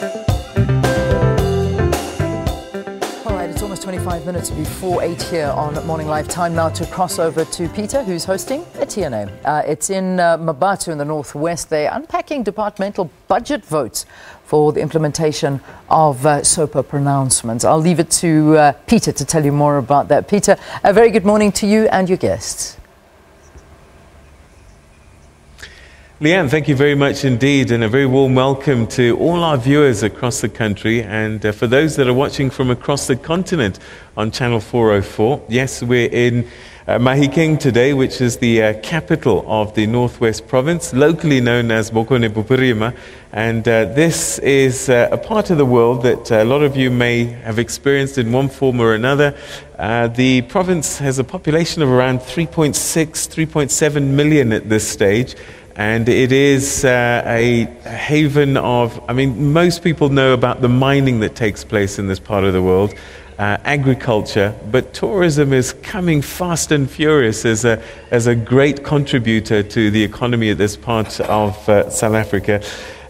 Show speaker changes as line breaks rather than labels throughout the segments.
It's almost 25 minutes before 8 here on Morning Live. Time now to cross over to Peter, who's hosting a TNA. It's in Mmabatho in the northwest. They're unpacking departmental budget votes for the implementation of SOPA pronouncements. I'll leave it to Peter to tell you more about that. Peter, a very good morning to you and your guests.
Leanne, thank you very much indeed, and a very warm welcome to all our viewers across the country, and for those that are watching from across the continent on Channel 404. Yes, we're in Mahikeng today, which is the capital of the Northwest Province, locally known as Mohono, and this is a part of the world that a lot of you may have experienced in one form or another. The province has a population of around 3.6, 3.7 million at this stage. And it is a haven of, most people know about the mining that takes place in this part of the world, agriculture, but tourism is coming fast and furious as a great contributor to the economy of this part of South Africa.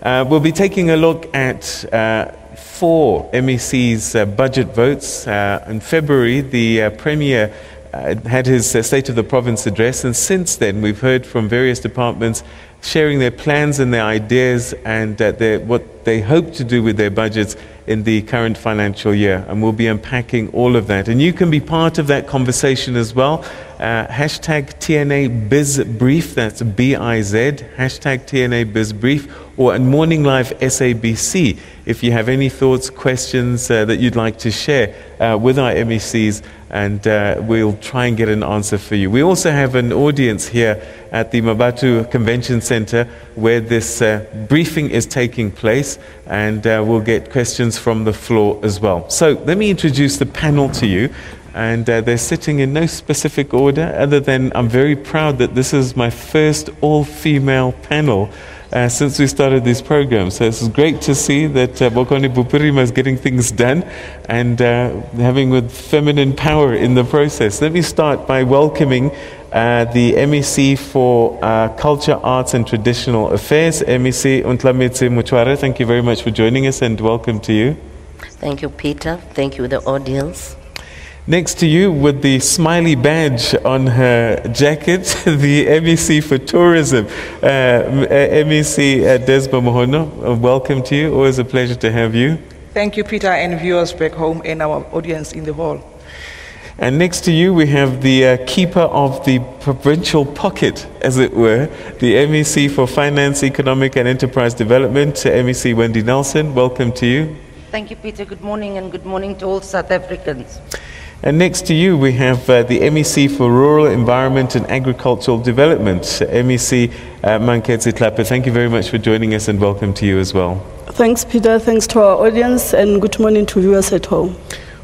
We'll be taking a look at 4 MEC's budget votes. In February, the Premier had his State of the Province address, and since then we've heard from various departments sharing their plans and their ideas and what they hope to do with their budgets in the current financial year, and we'll be unpacking all of that. And you can be part of that conversation as well. Hashtag TNA BizBrief, that's B-I-Z, hashtag TNA BizBrief, or on Morning Live SABC if you have any thoughts, questions that you'd like to share with our MECs, and we'll try and get an answer for you. We also have an audience here at the Mmabatho Convention Center where this briefing is taking place, and we'll get questions from the floor as well. So let me introduce the panel to you. And they're sitting in no specific order other than I'm very proud that this is my first all-female panel since we started this program. So it's great to see that Mohono is getting things done and having with feminine power in the process. Let me start by welcoming the MEC for Culture, Arts and Traditional Affairs, MEC Ontlametse Mochware. Thank you very much for joining us and welcome to you.
Thank you, Peter. Thank you, the audience.
Next to you, with the smiley badge on her jacket, the MEC for Tourism, MEC Desbo Mohono. Welcome to you. Always a pleasure to have you.
Thank you, Peter, and viewers back home and our audience in the hall.
And next to you, we have the keeper of the provincial pocket, as it were, the MEC for Finance, Economic and Enterprise Development, MEC Wendy Nelson. Welcome to you.
Thank you, Peter. Good morning, and good morning to all South Africans.
And next to you, we have the MEC for Rural Environment and Agricultural Development, MEC Manketsi Tlhape. Thank you very much for joining us and welcome to you as well.
Thanks, Peter. Thanks to our audience and good morning to viewers at home.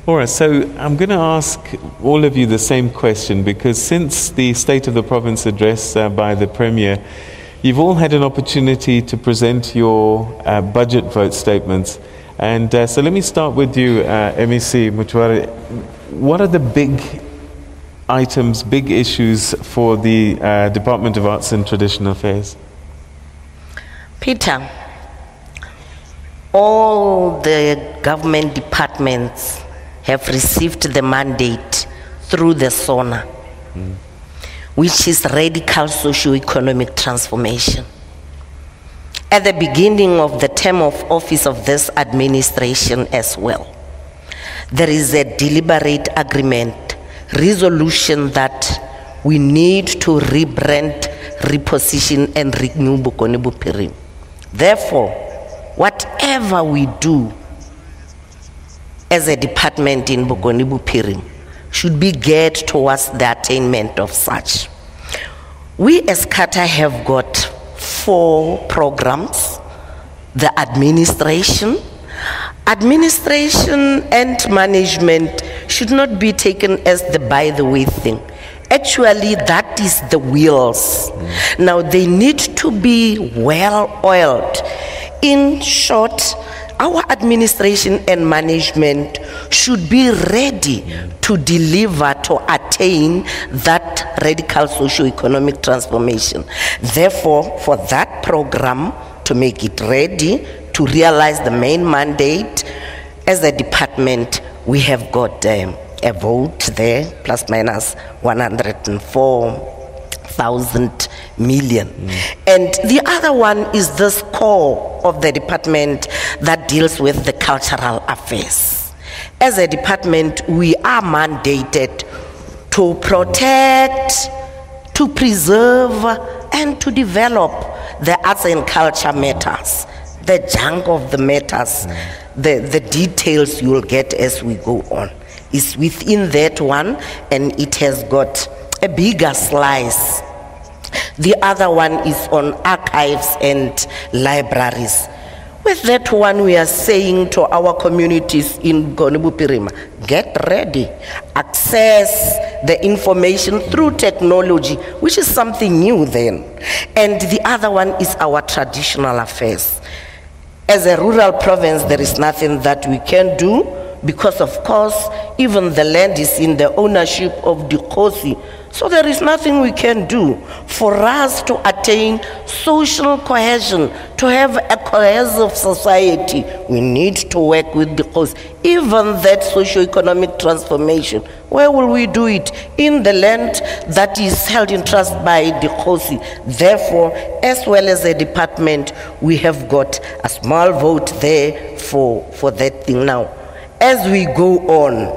All right, so I'm going to ask all of you the same question because since the State of the Province address by the Premier, you've all had an opportunity to present your budget vote statements. And so let me start with you, MEC Mochware. What are the big items, big issues for the Department of Arts and Traditional Affairs?
Peter, all the government departments have received the mandate through the SONA, which is radical socio-economic transformation. At the beginning of the term of office of this administration as well, there is a deliberate agreement, resolution that we need to rebrand, reposition and renew Mohono. Therefore, whatever we do as a department in Mohono should be geared towards the attainment of such. We as CATA have got 4 programs: the administration and management should not be taken as the by the way thing. Actually, that is the wheels. Now they need to be well oiled. In short, our administration and management should be ready to deliver, to attain that radical socio-economic transformation. Therefore, for that program to make it ready, to realize the main mandate. As a department, we have got a vote there, plus minus 104,000 million. And the other one is this core of the department that deals with the cultural affairs. As a department, we are mandated to protect, to preserve, and to develop the arts and culture matters, the junk of the matters, the details you'll get as we go on. Is within that one, and it has got a bigger slice. The other one is on archives and libraries. With that one, we are saying to our communities in Gonibupirima, get ready, access the information through technology, which is something new then. And the other one is our traditional affairs. As a rural province, there is nothing that we can do, because of course, even the land is in the ownership of the Khosi. So there is nothing we can do. For us to attain social cohesion, to have a cohesive society, we need to work with the Khosi. Even that socio-economic transformation, where will we do it? In the land that is held in trust by the Khosi. Therefore, as well as a department, we have got a small vote there for that thing now. As we go on,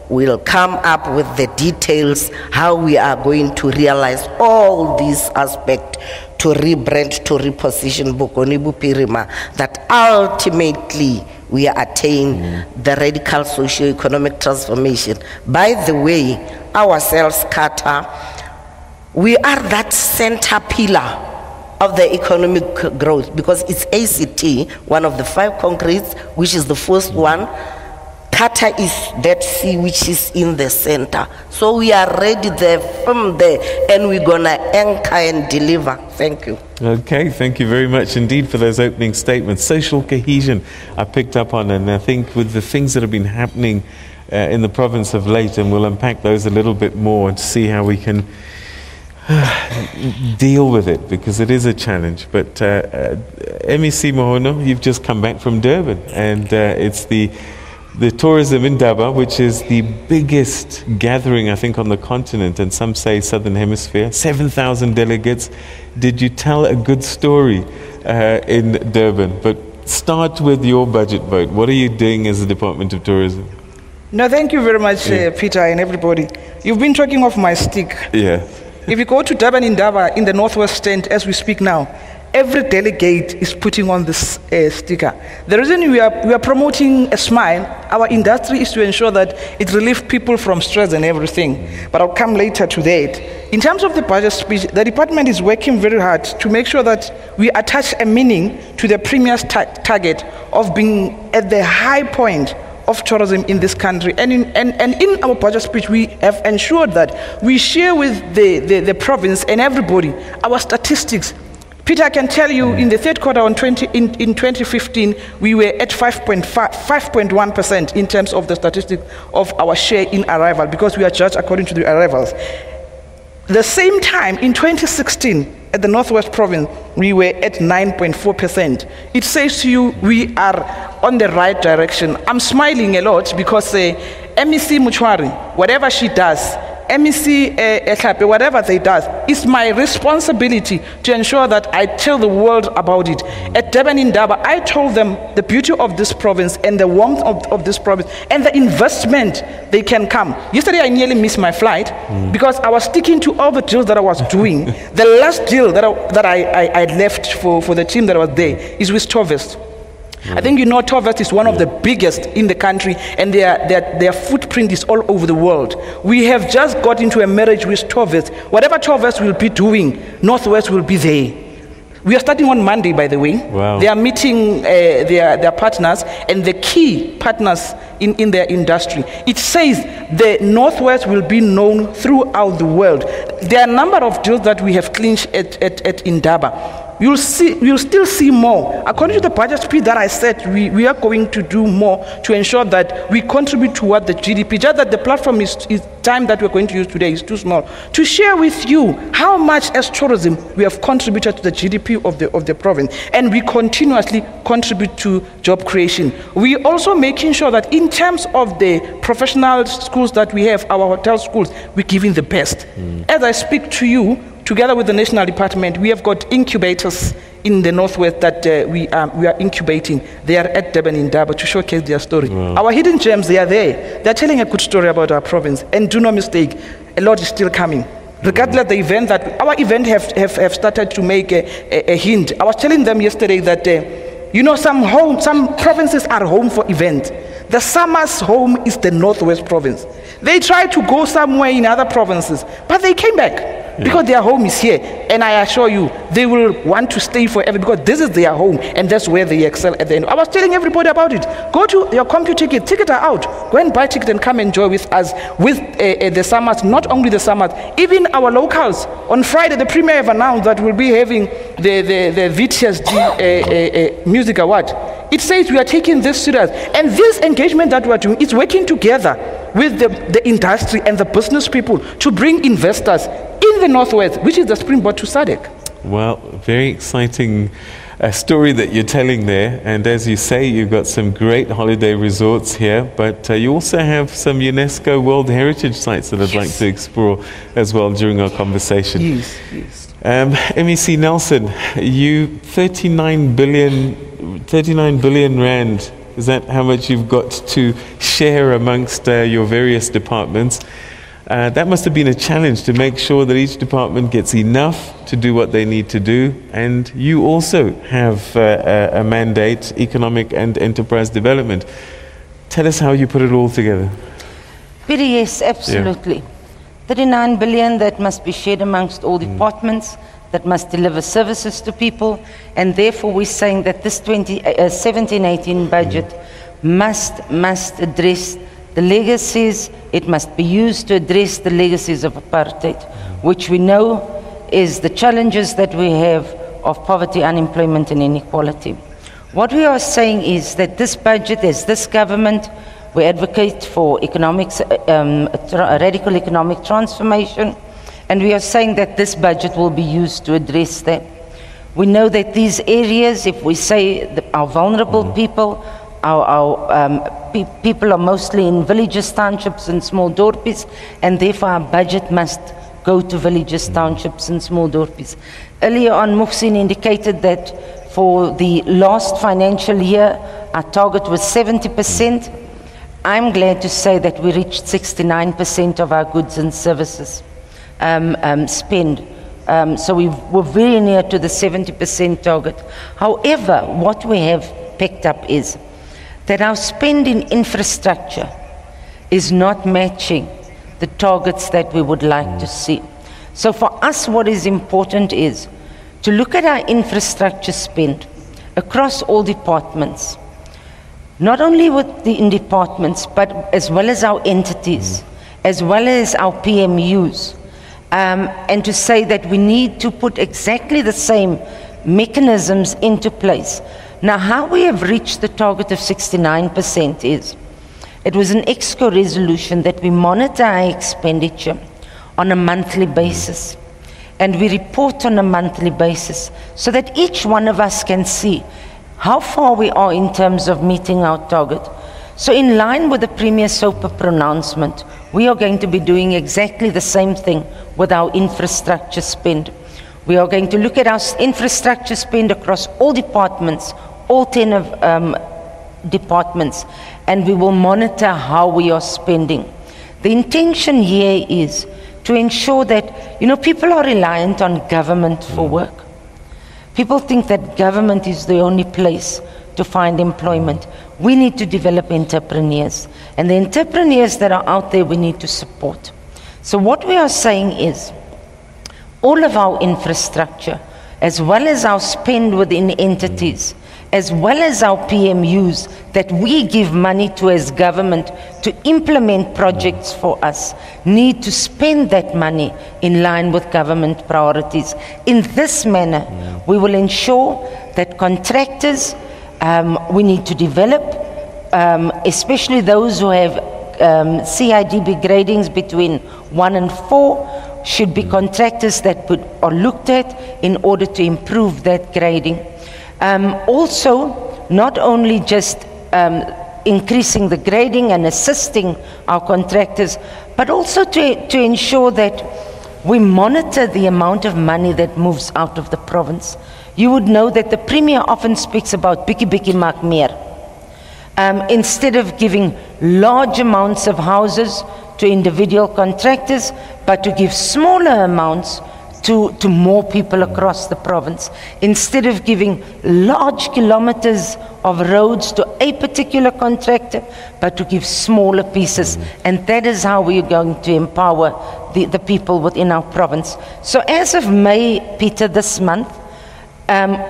we'll come up with the details how we are going to realize all these aspects to rebrand, to reposition Bokoni-Bupirima, that ultimately we attain the radical socio-economic transformation. By the way, ourselves, Kata, we are that center pillar of the economic growth, because it's ACT, one of the 5 concretes, which is the first one. Kata is that C which is in the center. So we are ready there from there, and we're going to anchor and deliver. Thank you.
Okay, thank you very much indeed for those opening statements. Social cohesion I picked up on, and I think with the things that have been happening in the province of late, and we'll unpack those a little bit more and see how we can deal with it, because it is a challenge. But MEC Mohono, you've just come back from Durban, and it's the tourism in Ndaba, which is the biggest gathering, I think, on the continent, and some say Southern Hemisphere, 7,000 delegates. Did you tell a good story in Durban? But start with your budget vote. What are you doing as the Department of Tourism?
No, thank you very much, Peter, and everybody. You've been talking of my stick.
Yeah.
If you go to Durban in Ndaba, in the northwest stand, as we speak now, every delegate is putting on this sticker. The reason we are promoting a smile, our industry, is to ensure that it relieves people from stress and everything. But I'll come later to that. In terms of the budget speech, the department is working very hard to make sure that we attach a meaning to the Premier's target of being at the high point of tourism in this country. And in our budget speech, we have ensured that we share with the province and everybody our statistics. Peter, I can tell you, in the third quarter in 2015, we were at 5.1% in terms of the statistics of our share in arrival, because we are judged according to the arrivals. The same time, in 2016, at the Northwest Province, we were at 9.4%. It says to you, we are on the right direction. I'm smiling a lot because MEC Mochware, whatever she does, MEC Tlhape, whatever they do, it's my responsibility to ensure that I tell the world about it. At Durban in Ndaba, I told them the beauty of this province and the warmth of this province and the investment they can come. Yesterday, I nearly missed my flight because I was sticking to all the deals that I was doing. The last deal that I left for the team that was there is with Tovest. I think you know Tovest is one of the biggest in the country, and their footprint is all over the world. We have just got into a marriage with Tovest. Whatever Tovest will be doing, Northwest will be there. We are starting on Monday, by the way.
Wow.
They are meeting their partners and the key partners in their industry. It says the Northwest will be known throughout the world. There are a number of deals that we have clinched at Ndaba. you'll still see more. According to the budget speed that I said, we are going to do more to ensure that we contribute toward the GDP. Just that the platform is time that we're going to use today is too small. To share with you how much as tourism we have contributed to the GDP of the province, and we continuously contribute to job creation. We also making sure that in terms of the professional schools that we have, our hotel schools, we're giving the best. As I speak to you, together with the national department, we have got incubators in the northwest that we are incubating. They are at Durban in Ndoro to showcase their story. Wow. Our hidden gems, they are there. They're telling a good story about our province. And do not mistake, a lot is still coming. Regardless of the event that our event have started to make a hint. I was telling them yesterday that some provinces are home for events. The summer's home is the northwest province. They tried to go somewhere in other provinces, but they came back. Because their home is here, and I assure you, they will want to stay forever because this is their home, and that's where they excel at the end. I was telling everybody about it. Go to your CompuTicket, tickets are out. Go and buy tickets and come enjoy with us with the summers, not only the summers, even our locals. On Friday, the Premier have announced that we'll be having the VTSD Music Award. It says we are taking this serious, and this engagement that we're doing is working together with the industry and the business people to bring investors in the northwest, which is the springboard to SADC.
Well, very exciting story that you're telling there. And as you say, you've got some great holiday resorts here, but you also have some UNESCO World Heritage sites that I'd like to explore as well during our conversation.
Yes.
MEC Nelson, you 39 billion rand. Is that how much you've got to share amongst your various departments? That must have been a challenge to make sure that each department gets enough to do what they need to do. And you also have a mandate, economic and enterprise development. Tell us how you put it all together.
Peter, yes, absolutely. Yeah. 39 billion that must be shared amongst all departments, that must deliver services to people, and therefore we're saying that this 17-18 budget must address the legacies. It must be used to address the legacies of apartheid, which we know is the challenges that we have of poverty, unemployment and inequality. What we are saying is that this budget, as this government, we advocate for economics, radical economic transformation, and we are saying that this budget will be used to address that. We know that these areas, if we say our vulnerable people, people are mostly in villages, townships and small dorpies, and therefore our budget must go to villages, townships and small dorpies. Earlier on, Muhsin indicated that for the last financial year, our target was 70%. I'm glad to say that we reached 69% of our goods and services spend. So we were very near to the 70% target. However, what we have picked up is that our spend in infrastructure is not matching the targets that we would like to see. So for us, what is important is to look at our infrastructure spend across all departments, not only within departments, but as well as our entities, as well as our PMUs, and to say that we need to put exactly the same mechanisms into place. Now, how we have reached the target of 69% is, it was an EXCO resolution that we monitor our expenditure on a monthly basis, and we report on a monthly basis, so that each one of us can see how far we are in terms of meeting our target. So in line with the Premier SOPA pronouncement, we are going to be doing exactly the same thing with our infrastructure spend. We are going to look at our infrastructure spend across all departments, all 10 of departments, and we will monitor how we are spending. The intention here is to ensure that, people are reliant on government for work. People think that government is the only place to find employment. We need to develop entrepreneurs, and the entrepreneurs that are out there we need to support. So what we are saying is, all of our infrastructure, as well as our spend within entities, as well as our PMUs that we give money to as government to implement projects for us, need to spend that money in line with government priorities. In this manner, we will ensure that contractors, we need to develop, especially those who have CIDB gradings between 1 and 4, should be contractors that are looked at in order to improve that grading. Also, not only just increasing the grading and assisting our contractors, but also to ensure that we monitor the amount of money that moves out of the province. You would know that the Premier often speaks about Biki Maak Meer. Instead of giving large amounts of houses to individual contractors, but to give smaller amounts to more people across the province. Instead of giving large kilometers of roads to a particular contractor, but to give smaller pieces. And that is how we are going to empower the people within our province. So as of May, Peter, this month,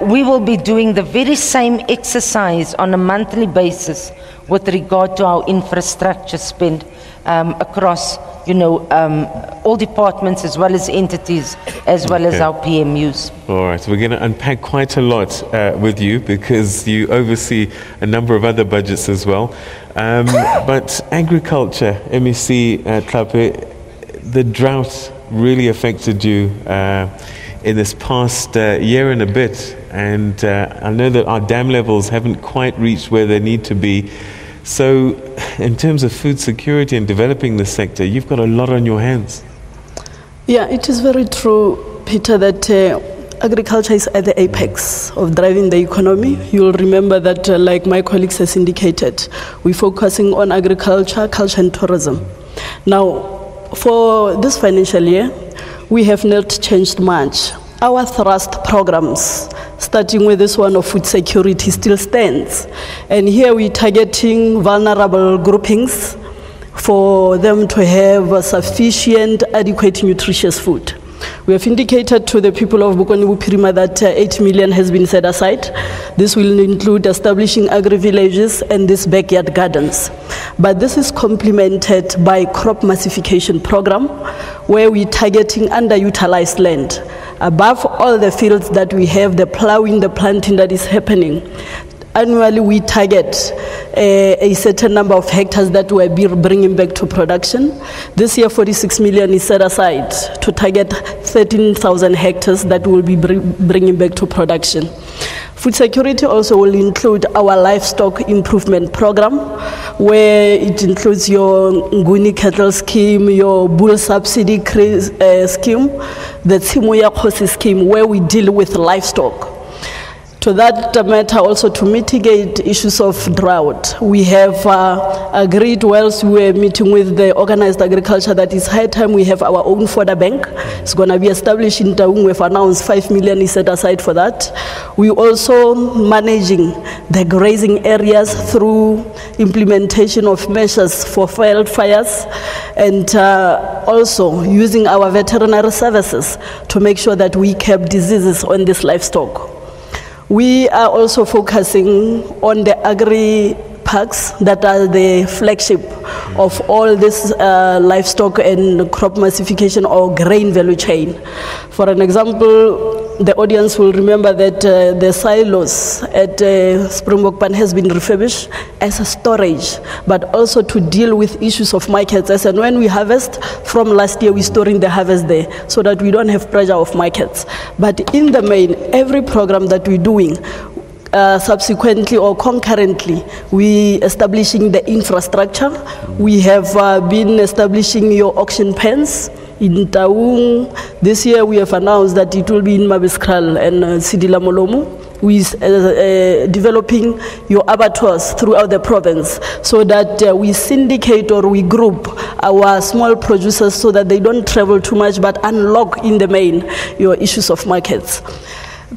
we will be doing the very same exercise on a monthly basis with regard to our infrastructure spend across, all departments as well as entities, as well as our PMUs.
All right, we're going to unpack quite a lot with you because you oversee a number of other budgets as well. But agriculture, MEC Tlhape, the drought really affected you in this past year and a bit, and I know that our dam levels haven't quite reached where they need to be. So in terms of food security and developing the sector, you've got a lot on your hands.
Yeah, it is very true, Peter, that agriculture is at the apex of driving the economy. You'll remember that, like my colleagues has indicated, we're focusing on agriculture, culture and tourism. Now, for this financial year, we have not changed much. Our thrust programs, starting with this one of food security, still stands. And here we're targeting vulnerable groupings for them to have sufficient, adequate, nutritious food. We have indicated to the people of Bokoni-Bophirima that 8 million has been set aside. This will include establishing agri-villages and these backyard gardens. But this is complemented by crop massification program, where we're targeting underutilized land. Above all the fields that we have, the plowing, the planting that is happening, annually we target a certain number of hectares that we'll be bringing back to production. This year 46 million is set aside to target 13,000 hectares that we'll be bringing back to production. Food security also will include our livestock improvement program, where it includes your Nguni cattle scheme, your bull subsidy scheme, the Tsimuya Khosi scheme, where we deal with livestock. To that matter, also to mitigate issues of drought, we have agreed whilst we were meeting with the organized agriculture that it's high time we have our own fodder bank. It's going to be established in Taung. We've announced 5 million is set aside for that. We're also managing the grazing areas through implementation of measures for wildfires, and also using our veterinary services to make sure that we curb diseases on this livestock. We are also focusing on the agri-parks that are the flagship of all this livestock and crop massification or grain value chain. For an example, the audience will remember that the silos at Springbok Pan has been refurbished as a storage, but also to deal with issues of markets. And when we harvest from last year, we're storing the harvest there so that we don't have pressure of markets. But in the main, every program that we're doing, subsequently or concurrently, we establishing the infrastructure. We have been establishing your auction pens in Taung. This year we have announced that it will be in Mabiskral and Sidila Molomo. We developing your abattoirs throughout the province so that we syndicate or we group our small producers so that they don't travel too much but unlock in the main your issues of markets.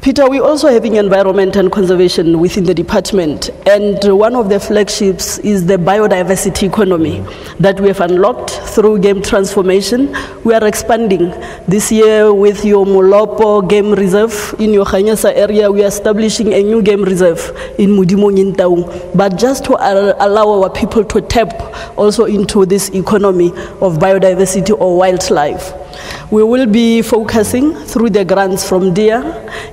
Peter, we're also having environment and conservation within the department, and one of the flagships is the biodiversity economy that we have unlocked through game transformation. We are expanding this year with your Molopo Game Reserve in your Khanyasa area. We are establishing a new game reserve in Mudimo Nyintau, but just to allow our people to tap also into this economy of biodiversity or wildlife. We will be focusing through the grants from DEA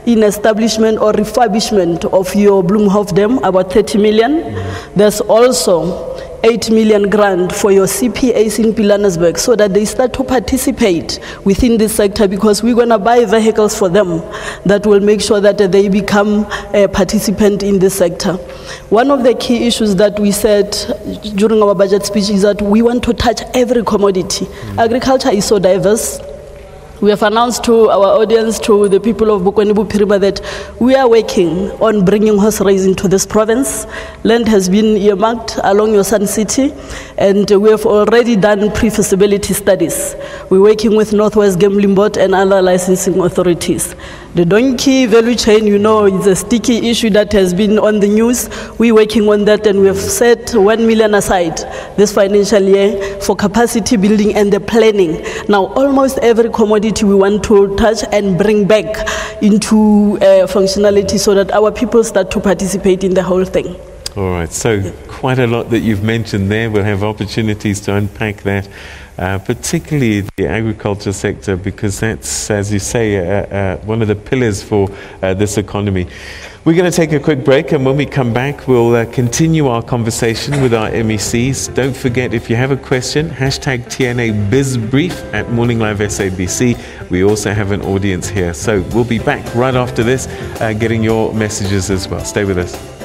in establishment or refurbishment of your Bloemhof Dam, about 30 million. There's also 8 million grant for your CPAs in Pilanesberg so that they start to participate within this sector, because we're going to buy vehicles for them that will make sure that they become a participant in this sector. One of the key issues that we said during our budget speech is that we want to touch every commodity. Agriculture is so diverse. We have announced to our audience, to the people of Bokweni Bophirima, that we are working on bringing horse racing to this province. Land has been earmarked along your Sun City, and we have already done pre-feasibility studies. We're working with Northwest Gambling Board and other licensing authorities. The donkey value chain, you know, is a sticky issue that has been on the news. We're working on that, and we have set 1 million aside this financial year for capacity building and the planning. Now, almost every commodity we want to touch and bring back into functionality so that our people start to participate in the whole thing.
All right, so quite a lot that you've mentioned there. We'll have opportunities to unpack that, particularly the agriculture sector, because that's, as you say, one of the pillars for this economy. We're going to take a quick break, and when we come back, we'll continue our conversation with our MECs. Don't forget, if you have a question, hashtag TNA BizBrief at Morning Live SABC. We also have an audience here. So we'll be back right after this, getting your messages as well. Stay with us.